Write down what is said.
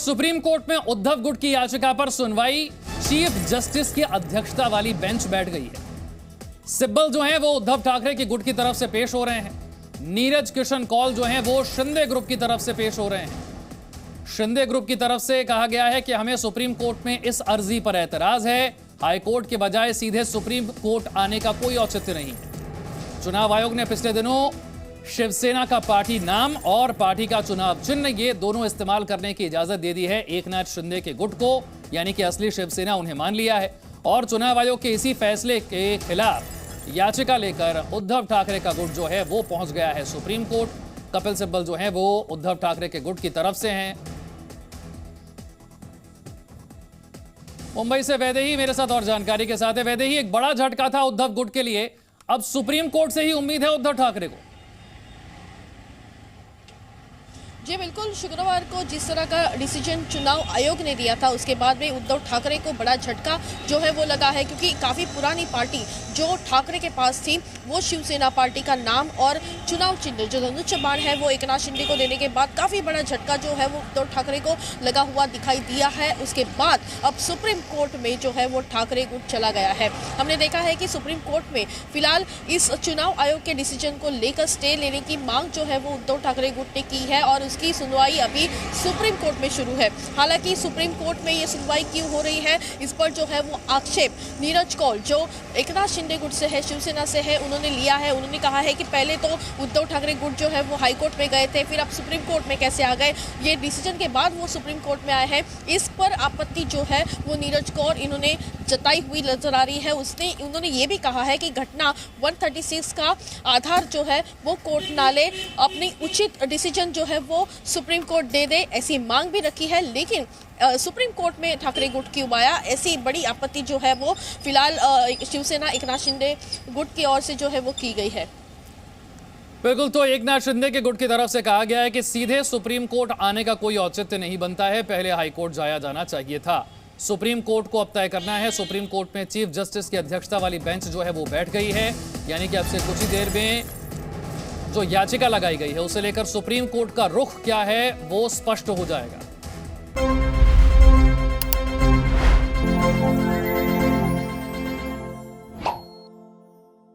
Supreme court में उद्धव गुट की याचिका पर सुनवाई चीफ जस्टिस की अध्यक्षता वाली बेंच बैठ गई है। सिब्बल जो हैं वो उद्धव ठाकरे की गुट की तरफ से पेश हो रहे हैं। नीरज किशन कौल जो हैं वो शिंदे ग्रुप की तरफ से पेश हो रहे हैं। शिंदे ग्रुप की तरफ से कहा गया है कि हमें सुप्रीम कोर्ट में इस अर्जी पर एतराज है। हाई कोर्ट के बजाय सीधे सुप्रीम कोर्ट आने का कोई औचित्य नहीं है। चुनाव आयोग ने पिछले दिनों शिवसेना का पार्टी नाम और पार्टी का चुनाव चिन्ह ये दोनों इस्तेमाल करने की इजाजत दे दी है एकनाथ शिंदे के गुट को, यानी कि असली शिवसेना उन्हें मान लिया है। और चुनाव आयोग के इसी फैसले के खिलाफ याचिका लेकर उद्धव ठाकरे का गुट जो है वो पहुंच गया है सुप्रीम कोर्ट। कपिल सिब्बल जो है वो उद्धव ठाकरे के गुट की तरफ से हैं। मुंबई से वैदेही मेरे साथ और जानकारी के साथ है। वैदेही, एक बड़ा झटका था उद्धव गुट के लिए, अब सुप्रीम कोर्ट से ही उम्मीद है उद्धव ठाकरे को। जी बिल्कुल, शुक्रवार को जिस तरह का डिसीजन चुनाव आयोग ने दिया था उसके बाद में उद्धव ठाकरे को बड़ा झटका जो है वो लगा है, क्योंकि काफ़ी पुरानी पार्टी जो ठाकरे के पास थी वो शिवसेना पार्टी का नाम और चुनाव चिन्ह जो धनुष बाण है वो एकनाथ शिंदे को देने के बाद काफ़ी बड़ा झटका जो है वो उद्धव ठाकरे को लगा हुआ दिखाई दिया है। उसके बाद अब सुप्रीम कोर्ट में जो है वो ठाकरे गुट चला गया है। हमने देखा है कि सुप्रीम कोर्ट में फिलहाल इस चुनाव आयोग के डिसीजन को लेकर स्टे लेने की मांग जो है वो उद्धव ठाकरे गुट ने की है और की सुनवाई अभी सुप्रीम कोर्ट में शुरू है। हालांकि सुप्रीम कोर्ट में ये सुनवाई क्यों हो रही है, इस पर जो है वो आक्षेप नीरज कौल जो एकनाथ शिंदे गुट से है, शिवसेना से है, उन्होंने लिया है। उन्होंने कहा है कि पहले तो उद्धव ठाकरे गुट जो है वो हाई कोर्ट में गए थे, फिर अब सुप्रीम कोर्ट में कैसे आ गए, ये डिसीजन के बाद वो सुप्रीम कोर्ट में आए हैं। इस पर आपत्ति जो है वो नीरज कौल इन्होंने जताई हुई नजर आ रही है। उन्होंने ये भी कहा है कि घटना 136 का आधार जो है वो कोर्ट ना ले, अपनी उचित डिसीजन जो है वो सुप्रीम कोर्ट दे दे, ऐसी मांग भी रखी है। लेकिन सुप्रीम कोर्ट में ठाकरे गुट क्यों आया, ऐसी बड़ी आपत्ति जो है वो फिलहाल शिवसेना एकनाथ शिंदे गुट की ओर से जो है वो की गई है। बिल्कुल, तो एकनाथ शिंदे के गुट की तरफ से कहा गया है कि सीधे सुप्रीम कोर्ट आने का कोई औचित्य नहीं बनता है, पहले हाई कोर्ट जाया जाना चाहिए था। सुप्रीम कोर्ट को अब तय करना है। सुप्रीम कोर्ट में चीफ जस्टिस की अध्यक्षता वाली बेंच जो है वो बैठ गई है, यानी कि अब से कुछ ही देर में जो याचिका लगाई गई है उसे लेकर सुप्रीम कोर्ट का रुख क्या है वो स्पष्ट हो जाएगा।